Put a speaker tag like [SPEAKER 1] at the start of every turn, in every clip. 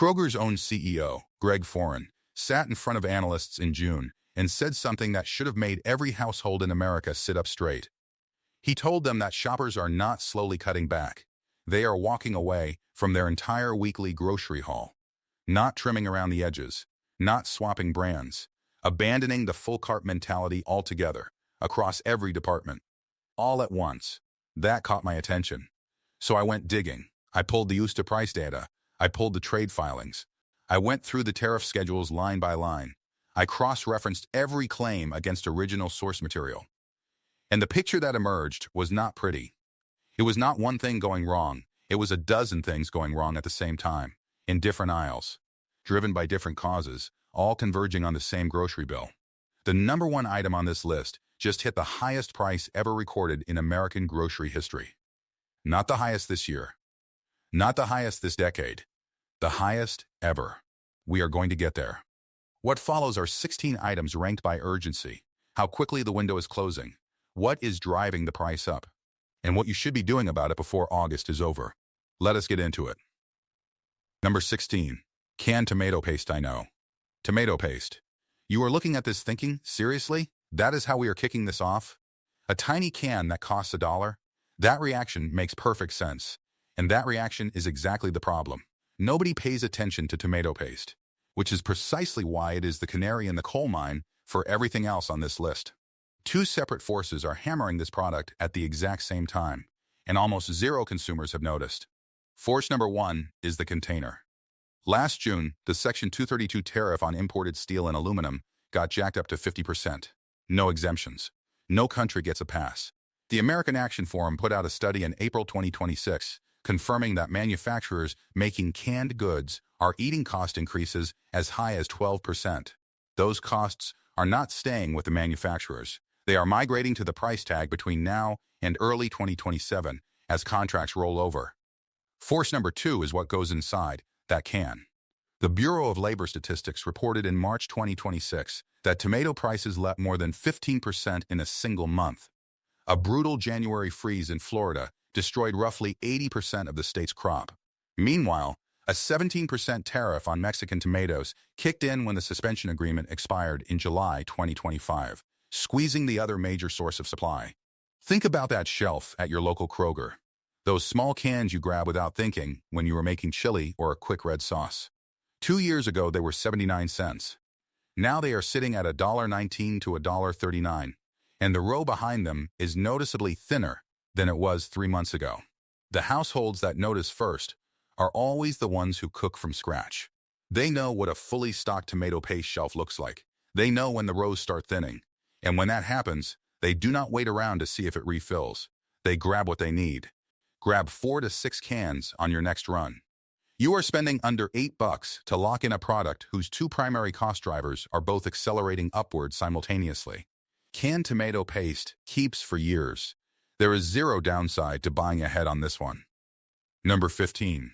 [SPEAKER 1] Kroger's own CEO, Greg Foran, sat in front of analysts in June and said something that should have made every household in America sit up straight. He told them that shoppers are not slowly cutting back. They are walking away from their entire weekly grocery haul, not trimming around the edges, not swapping brands, abandoning the full cart mentality altogether, across every department, all at once. That caught my attention. So I went digging. I pulled the USDA price data. I pulled the trade filings. I went through the tariff schedules line by line. I cross-referenced every claim against original source material. And the picture that emerged was not pretty. It was not one thing going wrong. It was a dozen things going wrong at the same time, in different aisles, driven by different causes, all converging on the same grocery bill. The number one item on this list just hit the highest price ever recorded in American grocery history. Not the highest this year. Not the highest this decade. The highest ever. We are going to get there. What follows are 16 items ranked by urgency, how quickly the window is closing, what is driving the price up, and what you should be doing about it before August is over. Let us get into it. Number 16. Canned tomato paste. I know. Tomato paste. You are looking at this thinking, seriously? That is how we are kicking this off? A tiny can that costs $1? That reaction makes perfect sense. And that reaction is exactly the problem. Nobody pays attention to tomato paste, which is precisely why it is the canary in the coal mine for everything else on this list. Two separate forces are hammering this product at the exact same time, and almost zero consumers have noticed. Force number one is the container. Last June, the Section 232 tariff on imported steel and aluminum got jacked up to 50%. No exemptions. No country gets a pass. The American Action Forum put out a study in April 2026 confirming that manufacturers making canned goods are eating cost increases as high as 12%. Those costs are not staying with the manufacturers. They are migrating to the price tag between now and early 2027 as contracts roll over. Force number two is what goes inside that can. The Bureau of Labor Statistics reported in March 2026 that tomato prices leapt more than 15% in a single month. A brutal January freeze in Florida destroyed roughly 80% of the state's crop. Meanwhile, a 17% tariff on Mexican tomatoes kicked in when the suspension agreement expired in July 2025, squeezing the other major source of supply. Think about that shelf at your local Kroger. Those small cans you grab without thinking when you were making chili or a quick red sauce. 2 years ago, they were 79 cents. Now they are sitting at $1.19 to $1.39, and the row behind them is noticeably thinner than it was 3 months ago. The households that notice first are always the ones who cook from scratch. They know what a fully stocked tomato paste shelf looks like. They know when the rows start thinning. And when that happens, they do not wait around to see if it refills. They grab what they need. Grab 4 to 6 cans on your next run. You are spending under $8 to lock in a product whose two primary cost drivers are both accelerating upward simultaneously. Canned tomato paste keeps for years. There is zero downside to buying ahead on this one. Number 15.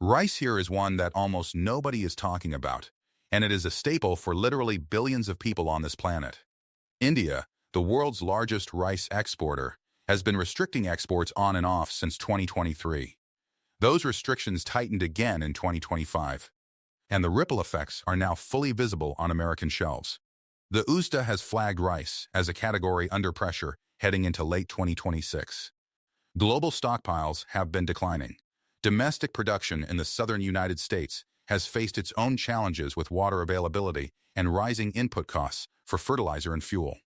[SPEAKER 1] Rice here is one that almost nobody is talking about, and it is a staple for literally billions of people on this planet. India, the world's largest rice exporter, has been restricting exports on and off since 2023. Those restrictions tightened again in 2025, and the ripple effects are now fully visible on American shelves. The USDA has flagged rice as a category under pressure heading into late 2026. Global stockpiles have been declining. Domestic production in the southern United States has faced its own challenges with water availability and rising input costs for fertilizer and fuel.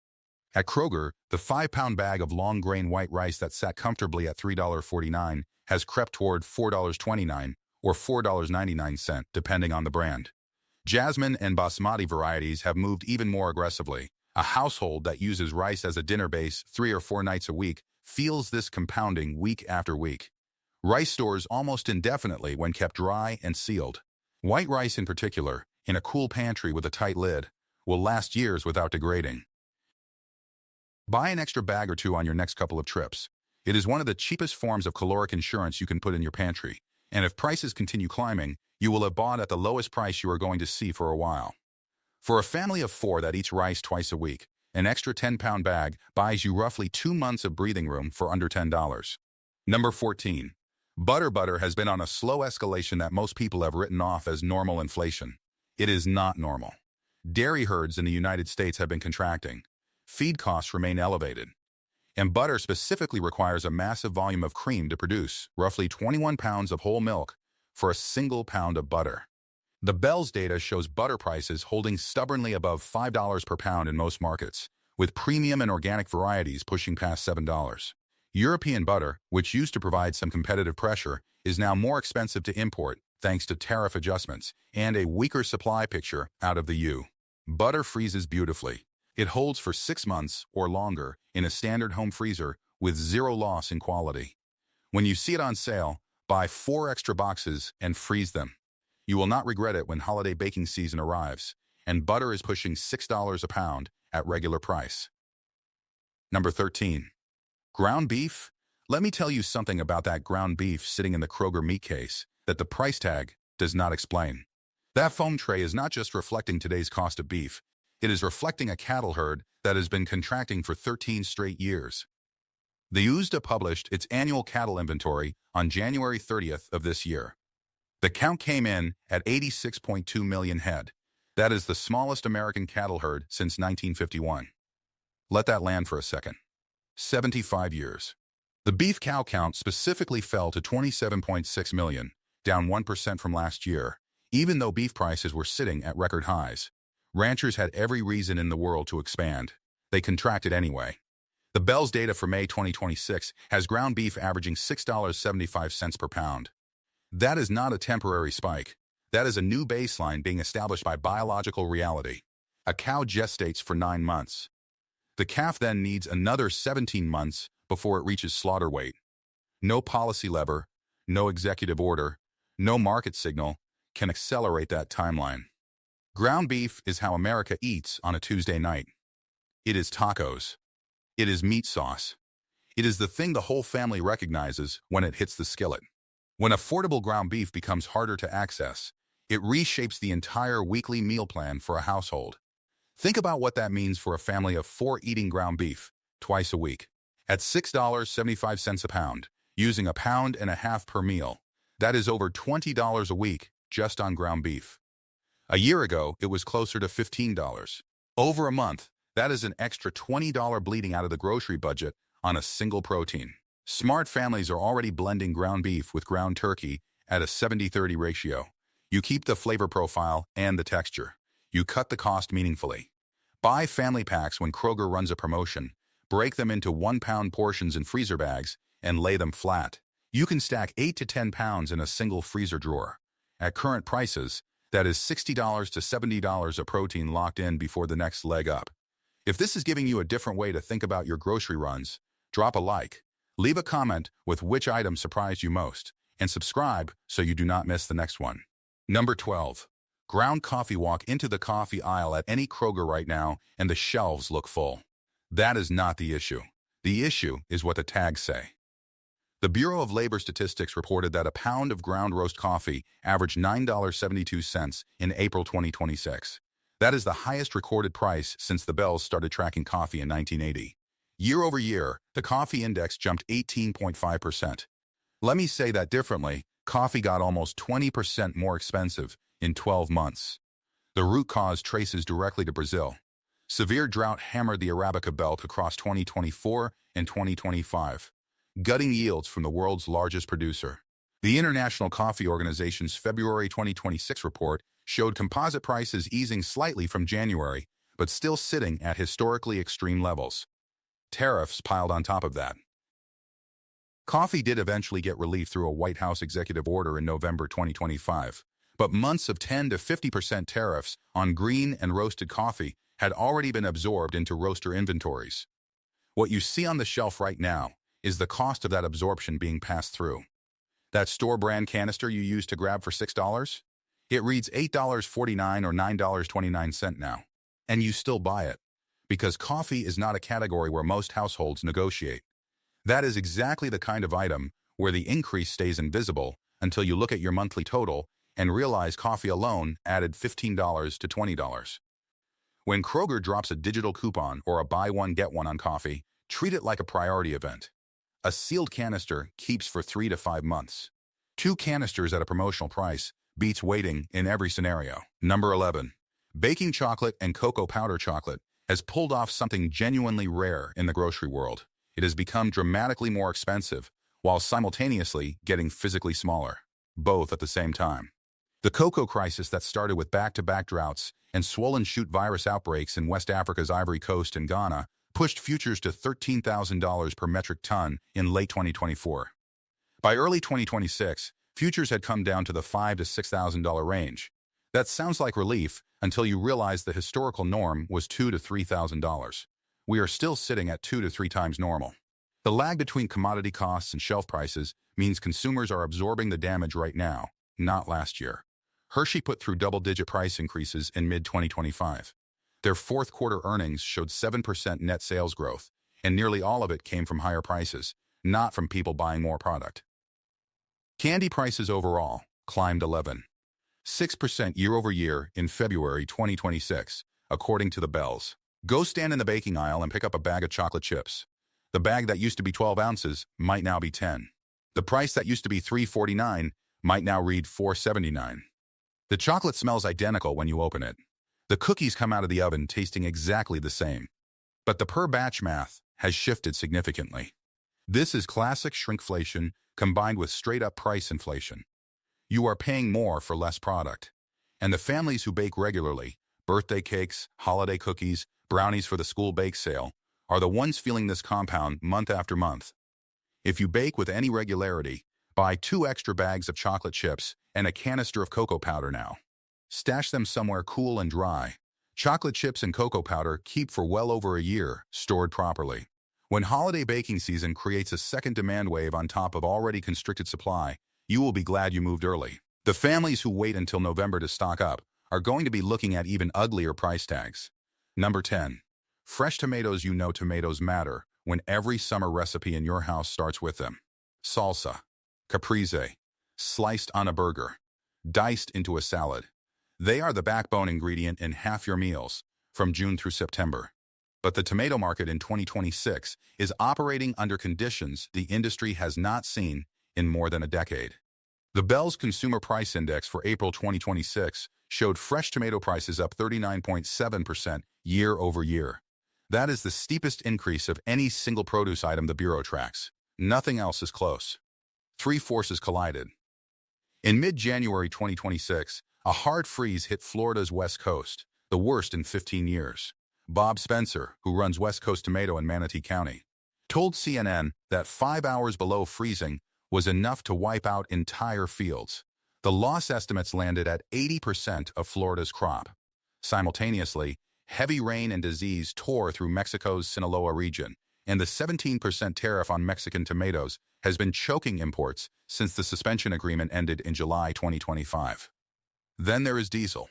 [SPEAKER 1] At Kroger, the 5-pound bag of long-grain white rice that sat comfortably at $3.49 has crept toward $4.29 or $4.99, depending on the brand. Jasmine and basmati varieties have moved even more aggressively. A household that uses rice as a dinner base 3 or 4 nights a week feels this compounding week after week. Rice stores almost indefinitely when kept dry and sealed. White rice in particular, in a cool pantry with a tight lid, will last years without degrading. Buy an extra bag or two on your next couple of trips. It is one of the cheapest forms of caloric insurance you can put in your pantry, and if prices continue climbing, you will have bought at the lowest price you are going to see for a while. For a family of 4 that eats rice twice a week, an extra 10-pound bag buys you roughly 2 months of breathing room for under $10. Number 14. Butter has been on a slow escalation that most people have written off as normal inflation. It is not normal. Dairy herds in the United States have been contracting. Feed costs remain elevated. And butter specifically requires a massive volume of cream to produce, roughly 21 pounds of whole milk for a single pound of butter. The Bell's data shows butter prices holding stubbornly above $5 per pound in most markets, with premium and organic varieties pushing past $7. European butter, which used to provide some competitive pressure, is now more expensive to import thanks to tariff adjustments and a weaker supply picture out of the EU. Butter freezes beautifully. It holds for 6 months or longer in a standard home freezer with zero loss in quality. When you see it on sale, buy 4 extra boxes and freeze them. You will not regret it when holiday baking season arrives, and butter is pushing $6 a pound at regular price. Number 13. Ground beef? Let me tell you something about that ground beef sitting in the Kroger meat case that the price tag does not explain. That foam tray is not just reflecting today's cost of beef, it is reflecting a cattle herd that has been contracting for 13 straight years. The USDA published its annual cattle inventory on January 30th of this year. The count came in at 86.2 million head. That is the smallest American cattle herd since 1951. Let that land for a second. 75 years. The beef cow count specifically fell to 27.6 million, down 1% from last year, even though beef prices were sitting at record highs. Ranchers had every reason in the world to expand. They contracted anyway. The Bell's data for May 2026 has ground beef averaging $6.75 per pound. That is not a temporary spike. That is a new baseline being established by biological reality. A cow gestates for 9 months. The calf then needs another 17 months before it reaches slaughter weight. No policy lever, no executive order, no market signal can accelerate that timeline. Ground beef is how America eats on a Tuesday night. It is tacos. It is meat sauce. It is the thing the whole family recognizes when it hits the skillet. When affordable ground beef becomes harder to access, it reshapes the entire weekly meal plan for a household. Think about what that means for a family of 4 eating ground beef twice a week. At $6.75 a pound, using a pound and a half per meal, that is over $20 a week just on ground beef. A year ago, it was closer to $15. Over a month, that is an extra $20 bleeding out of the grocery budget on a single protein. Smart families are already blending ground beef with ground turkey at a 70-30 ratio. You keep the flavor profile and the texture. You cut the cost meaningfully. Buy family packs when Kroger runs a promotion. Break them into 1-pound portions in freezer bags and lay them flat. You can stack 8 to 10 pounds in a single freezer drawer. At current prices, that is $60 to $70 a protein locked in before the next leg up. If this is giving you a different way to think about your grocery runs, drop a like, leave a comment with which item surprised you most, and subscribe so you do not miss the next one. Number 12. Ground coffee. Walk into the coffee aisle at any Kroger right now and the shelves look full. That is not the issue. The issue is what the tags say. The Bureau of Labor Statistics reported that a pound of ground roast coffee averaged $9.72 in April 2026. That is the highest recorded price since the Bells started tracking coffee in 1980. Year over year, the coffee index jumped 18.5%. Let me say that differently. Coffee got almost 20% more expensive in 12 months. The root cause traces directly to Brazil. Severe drought hammered the Arabica belt across 2024 and 2025, gutting yields from the world's largest producer. The International Coffee Organization's February 2026 report showed composite prices easing slightly from January, but still sitting at historically extreme levels. Tariffs piled on top of that. Coffee did eventually get relief through a White House executive order in November 2025, but months of 10 to 50% tariffs on green and roasted coffee had already been absorbed into roaster inventories. What you see on the shelf right now is the cost of that absorption being passed through. That store brand canister you used to grab for $6? It reads $8.49 or $9.29 now, and you still buy it, because coffee is not a category where most households negotiate. That is exactly the kind of item where the increase stays invisible until you look at your monthly total and realize coffee alone added $15 to $20. When Kroger drops a digital coupon or a buy one get one on coffee, treat it like a priority event. A sealed canister keeps for 3 to 5 months. 2 canisters at a promotional price beats waiting in every scenario. Number 11. Baking chocolate and cocoa powder chocolate has pulled off something genuinely rare in the grocery world. It has become dramatically more expensive while simultaneously getting physically smaller, both at the same time. The cocoa crisis that started with back-to-back droughts and swollen shoot virus outbreaks in West Africa's Ivory Coast and Ghana pushed futures to $13,000 per metric ton in late 2024. By early 2026, futures had come down to the $5,000 to $6,000 range. That sounds like relief until you realize the historical norm was $2,000 to $3,000. We are still sitting at 2 to 3 times normal. The lag between commodity costs and shelf prices means consumers are absorbing the damage right now, not last year. Hershey put through double-digit price increases in mid-2025. Their fourth quarter earnings showed 7% net sales growth, and nearly all of it came from higher prices, not from people buying more product. Candy prices overall climbed 11.6% year-over-year in February 2026, according to the Bells. Go stand in the baking aisle and pick up a bag of chocolate chips. The bag that used to be 12 ounces might now be 10. The price that used to be $3.49 might now read $4.79. The chocolate smells identical when you open it. The cookies come out of the oven tasting exactly the same. But the per-batch math has shifted significantly. This is classic shrinkflation combined with straight-up price inflation. You are paying more for less product. And the families who bake regularly, birthday cakes, holiday cookies, brownies for the school bake sale, are the ones feeling this compound month after month. If you bake with any regularity, buy 2 extra bags of chocolate chips and a canister of cocoa powder now. Stash them somewhere cool and dry. Chocolate chips and cocoa powder keep for well over a year, stored properly. When holiday baking season creates a second demand wave on top of already constricted supply, you will be glad you moved early. The families who wait until November to stock up are going to be looking at even uglier price tags. Number 10. Fresh tomatoes. You know tomatoes matter when every summer recipe in your house starts with them. Salsa, caprese, sliced on a burger, diced into a salad. They are the backbone ingredient in half your meals, from June through September. But the tomato market in 2026 is operating under conditions the industry has not seen in more than a decade. The Bell's Consumer Price Index for April 2026 showed fresh tomato prices up 39.7% year over year. That is the steepest increase of any single produce item the Bureau tracks. Nothing else is close. 3 forces collided. In mid-January 2026, a hard freeze hit Florida's West Coast, the worst in 15 years. Bob Spencer, who runs West Coast Tomato in Manatee County, told CNN that 5 hours below freezing was enough to wipe out entire fields. The loss estimates landed at 80% of Florida's crop. Simultaneously, heavy rain and disease tore through Mexico's Sinaloa region, and the 17% tariff on Mexican tomatoes has been choking imports since the suspension agreement ended in July 2025. Then there is diesel,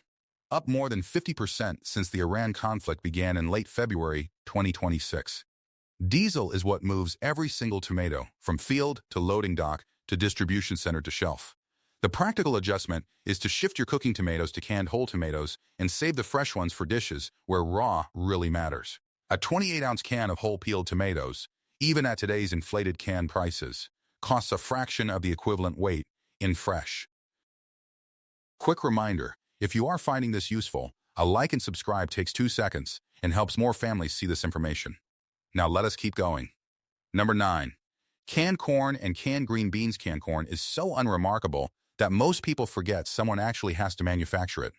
[SPEAKER 1] up more than 50% since the Iran conflict began in late February 2026. Diesel is what moves every single tomato from field to loading dock to distribution center to shelf. The practical adjustment is to shift your cooking tomatoes to canned whole tomatoes and save the fresh ones for dishes where raw really matters. A 28-ounce can of whole peeled tomatoes, even at today's inflated can prices, costs a fraction of the equivalent weight in fresh. Quick reminder, if you are finding this useful, a like and subscribe takes 2 seconds and helps more families see this information. Now let us keep going. Number 9. Canned corn and canned green beans. Canned corn is so unremarkable that most people forget someone actually has to manufacture it.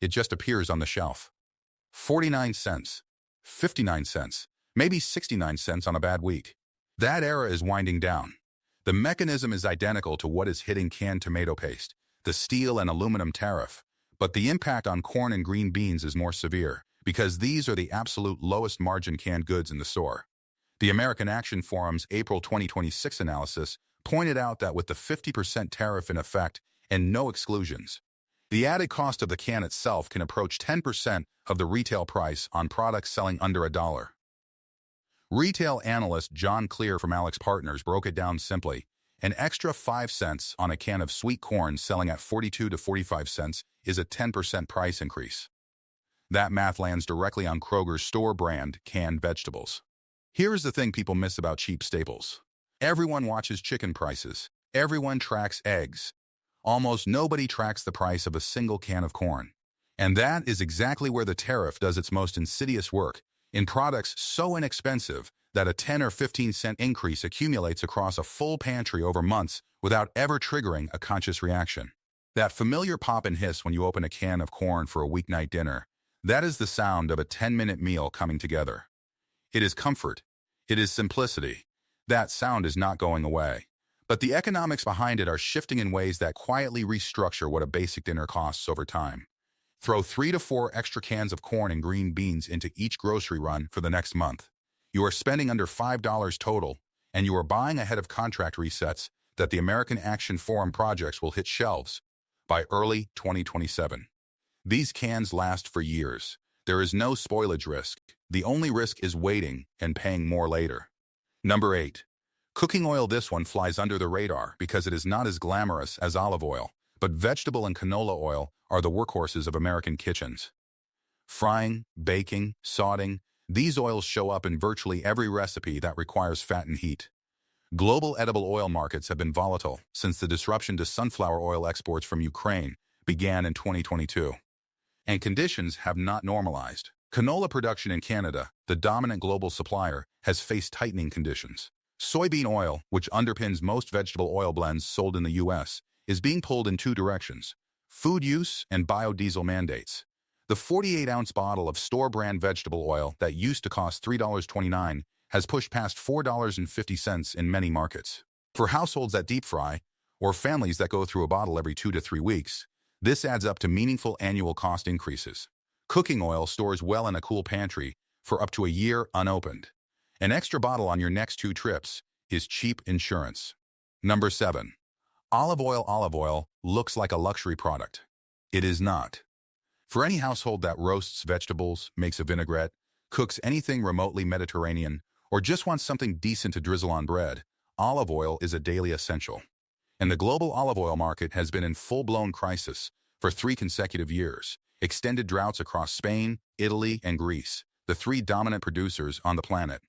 [SPEAKER 1] It just appears on the shelf. 49 cents, 59 cents, maybe 69 cents on a bad week. That era is winding down. The mechanism is identical to what is hitting canned tomato paste, the steel and aluminum tariff, but the impact on corn and green beans is more severe because these are the absolute lowest margin canned goods in the store. The American Action Forum's April 2026 analysis pointed out that with the 50% tariff in effect and no exclusions, the added cost of the can itself can approach 10% of the retail price on products selling under $1. Retail analyst John Clear from Alex Partners broke it down simply. An extra 5 cents on a can of sweet corn selling at 42 to 45 cents is a 10% price increase. That math lands directly on Kroger's store brand canned vegetables. Here is the thing people miss about cheap staples. Everyone watches chicken prices. Everyone tracks eggs. Almost nobody tracks the price of a single can of corn. And that is exactly where the tariff does its most insidious work, in products so inexpensive that a 10 or 15-cent increase accumulates across a full pantry over months without ever triggering a conscious reaction. That familiar pop and hiss when you open a can of corn for a weeknight dinner, that is the sound of a 10-minute meal coming together. It is comfort. It is simplicity. That sound is not going away. But the economics behind it are shifting in ways that quietly restructure what a basic dinner costs over time. Throw 3 to 4 extra cans of corn and green beans into each grocery run for the next month. You are spending under $5 total, and you are buying ahead of contract resets that the American Action Forum projects will hit shelves by early 2027. These cans last for years. There is no spoilage risk. The only risk is waiting and paying more later. Number 8. Cooking oil. This one flies under the radar because it is not as glamorous as olive oil, but vegetable and canola oil are the workhorses of American kitchens. Frying, baking, sautéing, these oils show up in virtually every recipe that requires fat and heat. Global edible oil markets have been volatile since the disruption to sunflower oil exports from Ukraine began in 2022. And conditions have not normalized. Canola production in Canada, the dominant global supplier, has faced tightening conditions. Soybean oil, which underpins most vegetable oil blends sold in the U.S., is being pulled in two directions: food use and biodiesel mandates. The 48-ounce bottle of store-brand vegetable oil that used to cost $3.29 has pushed past $4.50 in many markets. For households that deep fry, or families that go through a bottle every 2 to 3 weeks, this adds up to meaningful annual cost increases. Cooking oil stores well in a cool pantry for up to a year unopened. An extra bottle on your next 2 trips is cheap insurance. Number 7. Olive oil. Olive oil looks like a luxury product. It is not. For any household that roasts vegetables, makes a vinaigrette, cooks anything remotely Mediterranean, or just wants something decent to drizzle on bread, olive oil is a daily essential. And the global olive oil market has been in full-blown crisis for 3 consecutive years. Extended droughts across Spain, Italy, and Greece, the 3 dominant producers on the planet.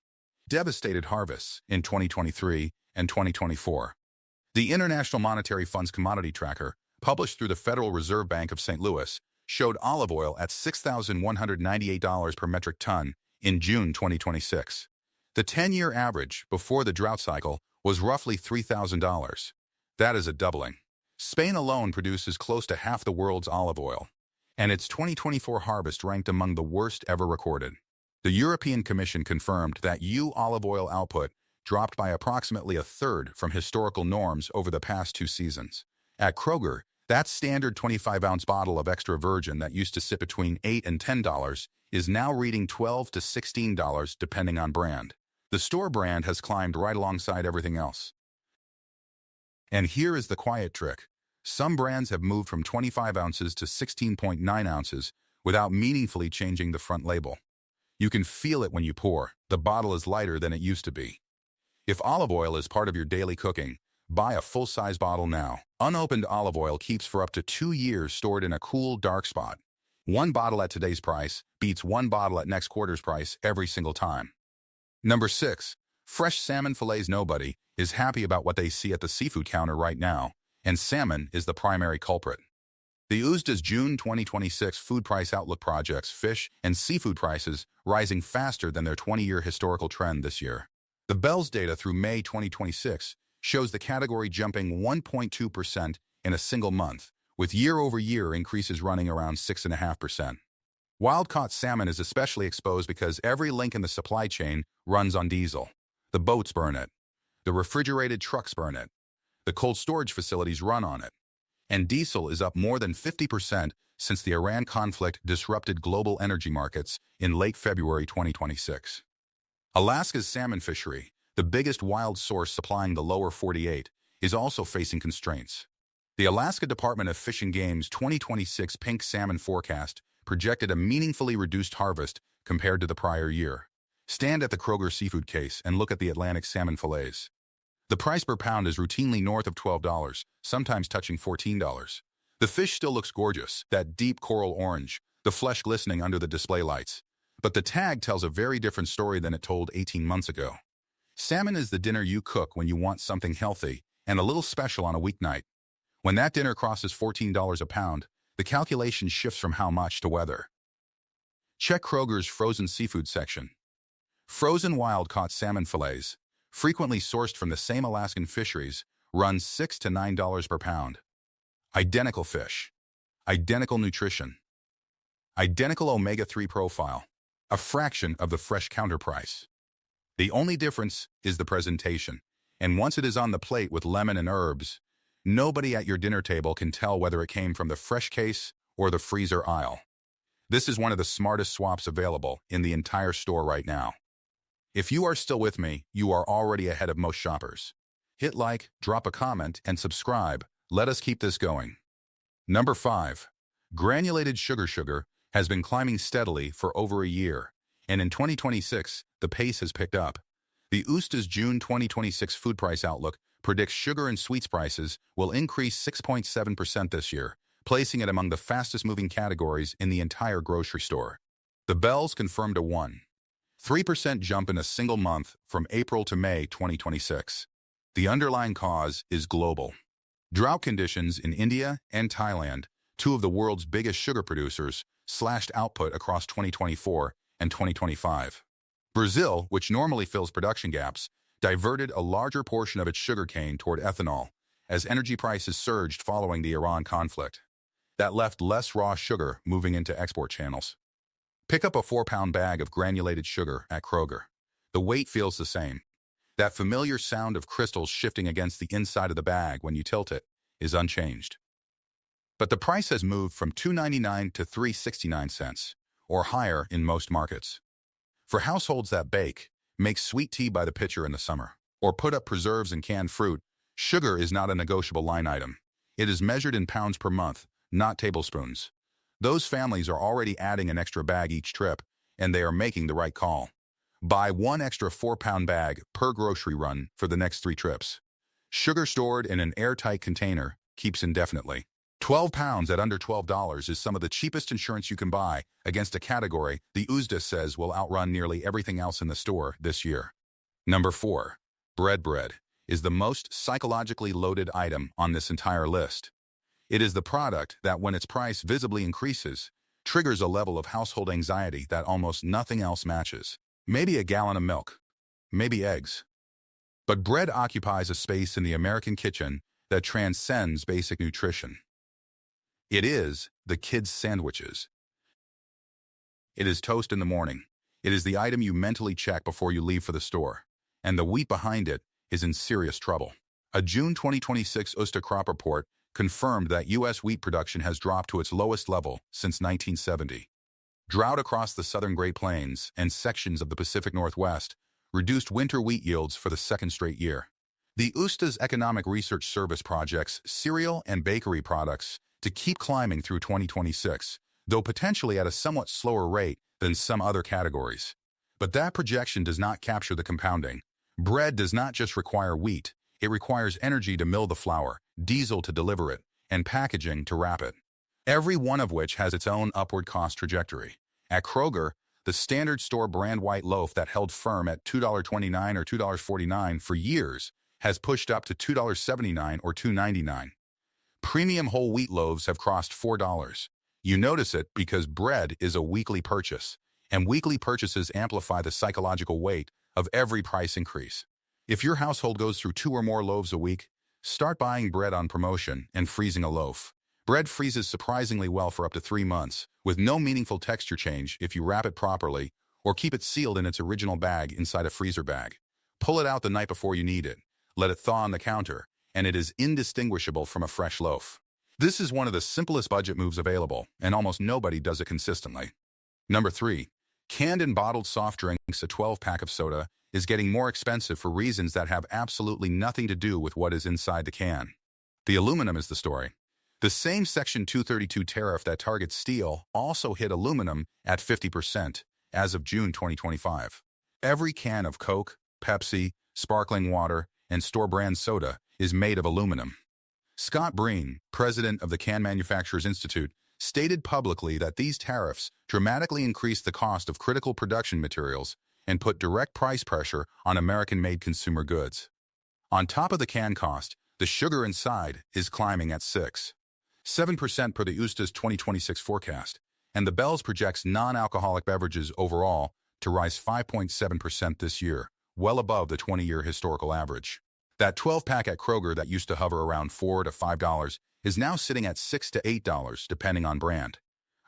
[SPEAKER 1] Devastated harvests in 2023 and 2024. The International Monetary Fund's commodity tracker, published through the Federal Reserve Bank of St. Louis, showed olive oil at $6,198 per metric ton in June 2026. The 10-year average before the drought cycle was roughly $3,000. That is a doubling. Spain alone produces close to half the world's olive oil, and its 2024 harvest ranked among the worst ever recorded. The European Commission confirmed that EU olive oil output dropped by approximately a third from historical norms over the past 2 seasons. At Kroger, that standard 25-ounce bottle of extra virgin that used to sit between $8 and $10 is now reading $12 to $16 depending on brand. The store brand has climbed right alongside everything else. And here is the quiet trick. Some brands have moved from 25 ounces to 16.9 ounces without meaningfully changing the front label. You can feel it when you pour. The bottle is lighter than it used to be. If olive oil is part of your daily cooking, buy a full-size bottle now. Unopened olive oil keeps for up to 2 years stored in a cool, dark spot. 1 bottle at today's price beats 1 bottle at next quarter's price every single time. Number 6. Fresh salmon fillets. Nobody is happy about what they see at the seafood counter right now, and salmon is the primary culprit. The USDA's June 2026 food price outlook projects fish and seafood prices rising faster than their 20-year historical trend this year. The Bell's data through May 2026 shows the category jumping 1.2% in a single month, with year-over-year increases running around 6.5%. Wild-caught salmon is especially exposed because every link in the supply chain runs on diesel. The boats burn it. The refrigerated trucks burn it. The cold storage facilities run on it. And diesel is up more than 50% since the Iran conflict disrupted global energy markets in late February 2026. Alaska's salmon fishery, the biggest wild source supplying the lower 48, is also facing constraints. The Alaska Department of Fish and Game's 2026 pink salmon forecast projected a meaningfully reduced harvest compared to the prior year. Stand at the Kroger seafood case and look at the Atlantic salmon fillets. The price per pound is routinely north of $12, sometimes touching $14. The fish still looks gorgeous, that deep coral orange, the flesh glistening under the display lights. But the tag tells a very different story than it told 18 months ago. Salmon is the dinner you cook when you want something healthy and a little special on a weeknight. When that dinner crosses $14 a pound, the calculation shifts from how much to whether. Check Kroger's frozen seafood section. Frozen wild-caught salmon fillets, frequently sourced from the same Alaskan fisheries, run $6 to $9 per pound. Identical fish. Identical nutrition. Identical omega-3 profile. A fraction of the fresh counterprice. The only difference is the presentation, and once it is on the plate with lemon and herbs, nobody at your dinner table can tell whether it came from the fresh case or the freezer aisle. This is one of the smartest swaps available in the entire store right now. If you are still with me, you are already ahead of most shoppers. Hit like, drop a comment, and subscribe. Let us keep this going. Number 5. Granulated sugar has been climbing steadily for over a year, and in 2026, the pace has picked up. The USDA's June 2026 food price outlook predicts sugar and sweets prices will increase 6.7% this year, placing it among the fastest-moving categories in the entire grocery store. The Bells confirmed a 1.3% jump in a single month from April to May 2026. The underlying cause is global. Drought conditions in India and Thailand, two of the world's biggest sugar producers, slashed output across 2024 and 2025. Brazil, which normally fills production gaps, diverted a larger portion of its sugarcane toward ethanol as energy prices surged following the Iran conflict. That left less raw sugar moving into export channels. Pick up a 4-pound bag of granulated sugar at Kroger. The weight feels the same. That familiar sound of crystals shifting against the inside of the bag when you tilt it is unchanged. But the price has moved from $2.99 to $3.69, or higher in most markets. For households that bake, make sweet tea by the pitcher in the summer, or put up preserves and canned fruit, sugar is not a negotiable line item. It is measured in pounds per month, not tablespoons. Those families are already adding an extra bag each trip, and they are making the right call. Buy one extra 4-pound bag per grocery run for the next 3 trips. Sugar stored in an airtight container keeps indefinitely. 12 pounds at under $12 is some of the cheapest insurance you can buy against a category the USDA says will outrun nearly everything else in the store this year. Number 4. Bread is the most psychologically loaded item on this entire list. It is the product that, when its price visibly increases, triggers a level of household anxiety that almost nothing else matches. Maybe a gallon of milk, maybe eggs. But bread occupies a space in the American kitchen that transcends basic nutrition. It is the kids' sandwiches. It is toast in the morning. It is the item you mentally check before you leave for the store. And the wheat behind it is in serious trouble. A June 2026 USDA crop report confirmed that U.S. wheat production has dropped to its lowest level since 1970. Drought across the southern Great Plains and sections of the Pacific Northwest reduced winter wheat yields for the second straight year. The USDA's Economic Research Service projects cereal and bakery products to keep climbing through 2026, though potentially at a somewhat slower rate than some other categories. But that projection does not capture the compounding. Bread does not just require wheat, it requires energy to mill the flour, diesel to deliver it, and packaging to wrap it. Every one of which has its own upward cost trajectory. At Kroger, the standard store brand white loaf that held firm at $2.29 or $2.49 for years has pushed up to $2.79 or $2.99. Premium whole wheat loaves have crossed $4. You notice it because bread is a weekly purchase, and weekly purchases amplify the psychological weight of every price increase. If your household goes through 2 or more loaves a week, start buying bread on promotion and freezing a loaf. Bread freezes surprisingly well for up to 3 months, with no meaningful texture change if you wrap it properly or keep it sealed in its original bag inside a freezer bag. Pull it out the night before you need it, let it thaw on the counter, and it is indistinguishable from a fresh loaf. This is one of the simplest budget moves available, and almost nobody does it consistently. Number 3. Canned and bottled soft drinks. A 12-pack of soda is getting more expensive for reasons that have absolutely nothing to do with what is inside the can. The aluminum is the story. The same Section 232 tariff that targets steel also hit aluminum at 50% as of June 2025. Every can of Coke, Pepsi, sparkling water, and store-brand soda is made of aluminum. Scott Breen, president of the Can Manufacturers Institute, stated publicly that these tariffs dramatically increase the cost of critical production materials and put direct price pressure on American-made consumer goods. On top of the can cost, the sugar inside is climbing at 7% per the USDA's 2026 forecast, and the Bells projects non-alcoholic beverages overall to rise 5.7% this year, well above the 20-year historical average. That 12-pack at Kroger that used to hover around $4 to $5 is now sitting at $6 to $8, depending on brand.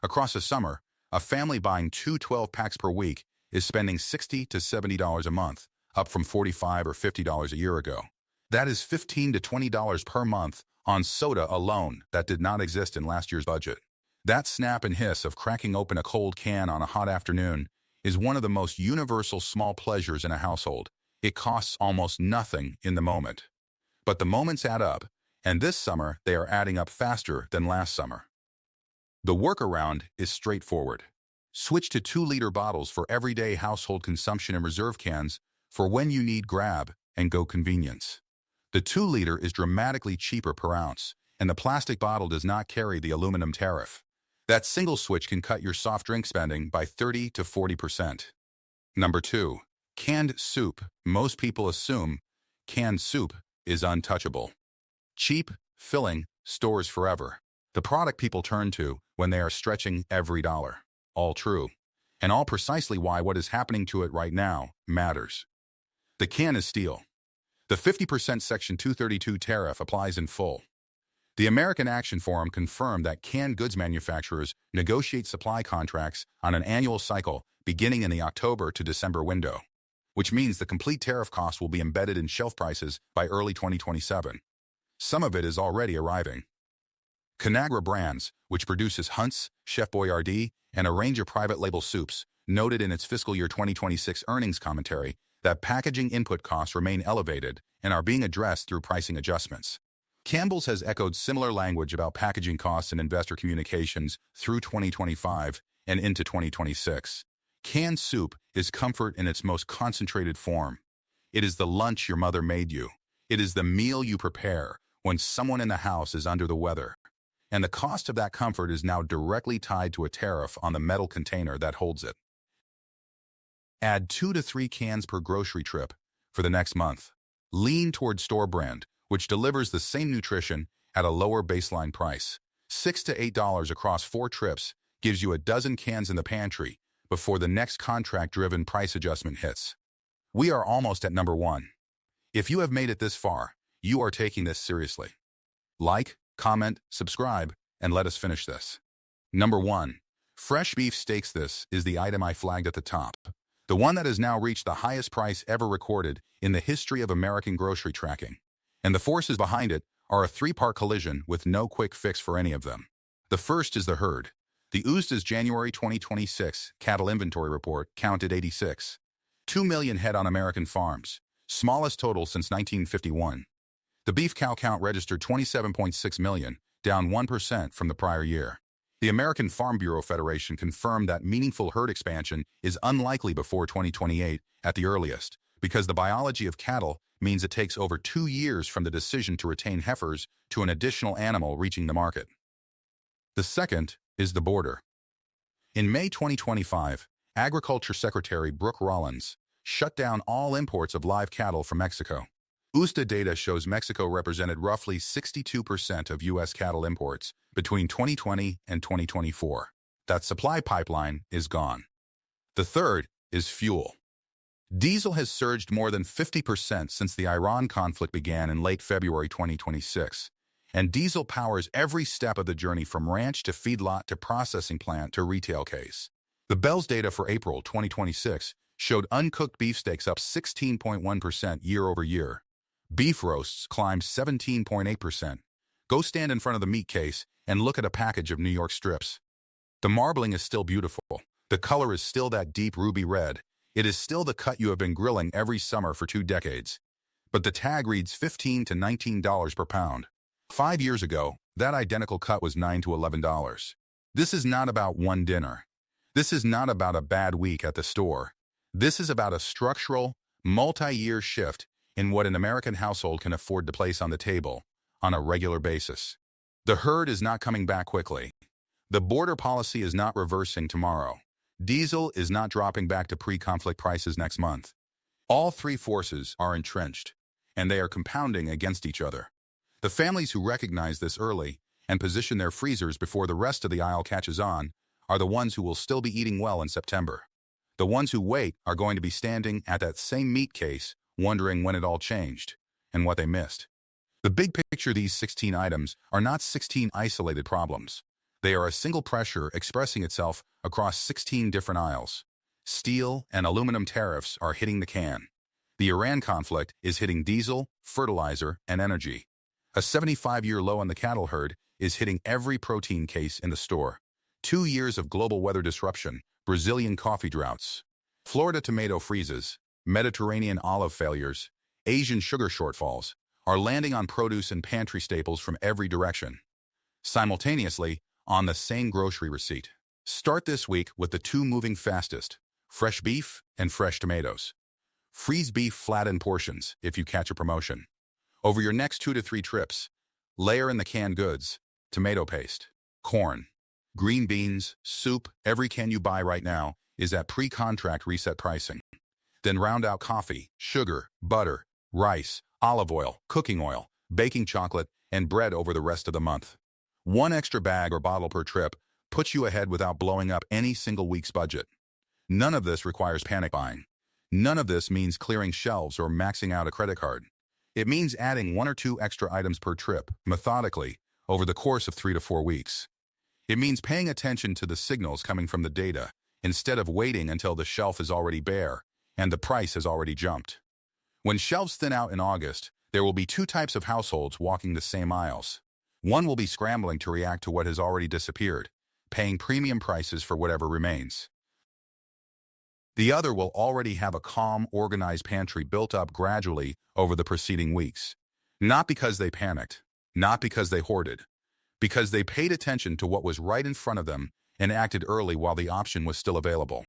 [SPEAKER 1] Across the summer, a family buying two 12-packs per week is spending $60 to $70 a month, up from $45 or $50 a year ago. That is $15 to $20 per month on soda alone that did not exist in last year's budget. That snap and hiss of cracking open a cold can on a hot afternoon is one of the most universal small pleasures in a household. It costs almost nothing in the moment. But the moments add up, and this summer they are adding up faster than last summer. The workaround is straightforward. Switch to 2-liter bottles for everyday household consumption and reserve cans for when you need grab-and-go convenience. The 2-liter is dramatically cheaper per ounce, and the plastic bottle does not carry the aluminum tariff. That single switch can cut your soft drink spending by 30 to 40%. Number 2. Canned soup. Most people assume canned soup is untouchable. Cheap, filling, stores forever. The product people turn to when they are stretching every dollar. All true. And all precisely why what is happening to it right now matters. The can is steel. The 50% Section 232 tariff applies in full. The American Action Forum confirmed that canned goods manufacturers negotiate supply contracts on an annual cycle beginning in the October to December window, which means the complete tariff cost will be embedded in shelf prices by early 2027. Some of it is already arriving. Conagra Brands, which produces Hunt's, Chef Boyardee, and a range of private label soups, noted in its fiscal year 2026 earnings commentary that packaging input costs remain elevated and are being addressed through pricing adjustments. Campbell's has echoed similar language about packaging costs in investor communications through 2025 and into 2026. Canned soup is comfort in its most concentrated form. It is the lunch your mother made you. It is the meal you prepare when someone in the house is under the weather. And the cost of that comfort is now directly tied to a tariff on the metal container that holds it. Add 2 to 3 cans per grocery trip for the next month. Lean toward store brand, which delivers the same nutrition at a lower baseline price. $6 to $8 across 4 trips gives you a dozen cans in the pantry before the next contract-driven price adjustment hits. We are almost at number 1. If you have made it this far, you are taking this seriously. Like, comment, subscribe, and let us finish this. Number 1. Fresh beef steaks. This is the item I flagged at the top. The one that has now reached the highest price ever recorded in the history of American grocery tracking. And the forces behind it are a 3-part collision with no quick fix for any of them. The first is the herd. The USDA's January 2026 cattle inventory report counted 86.2 million head on American farms, smallest total since 1951. The beef cow count registered 27.6 million, down 1% from the prior year. The American Farm Bureau Federation confirmed that meaningful herd expansion is unlikely before 2028 at the earliest, because the biology of cattle means it takes over 2 years from the decision to retain heifers to an additional animal reaching the market. The second is the border. In May 2025, Agriculture Secretary Brooke Rollins shut down all imports of live cattle from Mexico. USDA data shows Mexico represented roughly 62% of U.S. cattle imports between 2020 and 2024. That supply pipeline is gone. The third is fuel. Diesel has surged more than 50% since the Iran conflict began in late February 2026, and diesel powers every step of the journey from ranch to feedlot to processing plant to retail case. The Bell's data for April 2026 showed uncooked beefsteaks up 16.1% year over year. Beef roasts climbed 17.8%. Go stand in front of the meat case and look at a package of New York strips. The marbling is still beautiful. The color is still that deep ruby red. It is still the cut you have been grilling every summer for 2 decades. But the tag reads $15 to $19 per pound. 5 years ago, that identical cut was $9 to $11. This is not about one dinner. This is not about a bad week at the store. This is about a structural, multi-year shift in what an American household can afford to place on the table on a regular basis. The herd is not coming back quickly. The border policy is not reversing tomorrow. Diesel is not dropping back to pre-conflict prices next month. All three forces are entrenched, and they are compounding against each other. The families who recognize this early and position their freezers before the rest of the aisle catches on are the ones who will still be eating well in September. The ones who wait are going to be standing at that same meat case, wondering when it all changed and what they missed. The big picture, these 16 items are not 16 isolated problems. They are a single pressure expressing itself across 16 different aisles. Steel and aluminum tariffs are hitting the can. The Iran conflict is hitting diesel, fertilizer, and energy. A 75-year low on the cattle herd is hitting every protein case in the store. 2 years of global weather disruption, Brazilian coffee droughts, Florida tomato freezes, Mediterranean olive failures, Asian sugar shortfalls are landing on produce and pantry staples from every direction. Simultaneously, on the same grocery receipt. Start this week with the two moving fastest: fresh beef and fresh tomatoes. Freeze beef flat in portions if you catch a promotion. Over your next 2 to 3 trips, layer in the canned goods: tomato paste, corn, green beans, soup. Every can you buy right now is at pre-contract reset pricing. Then round out coffee, sugar, butter, rice, olive oil, cooking oil, baking chocolate, and bread over the rest of the month. One extra bag or bottle per trip puts you ahead without blowing up any single week's budget. None of this requires panic buying. None of this means clearing shelves or maxing out a credit card. It means adding 1 or 2 extra items per trip, methodically, over the course of 3 to 4 weeks. It means paying attention to the signals coming from the data, instead of waiting until the shelf is already bare and the price has already jumped. When shelves thin out in August, there will be 2 types of households walking the same aisles. One will be scrambling to react to what has already disappeared, paying premium prices for whatever remains. The other will already have a calm, organized pantry built up gradually over the preceding weeks. Not because they panicked, not because they hoarded, because they paid attention to what was right in front of them and acted early while the option was still available.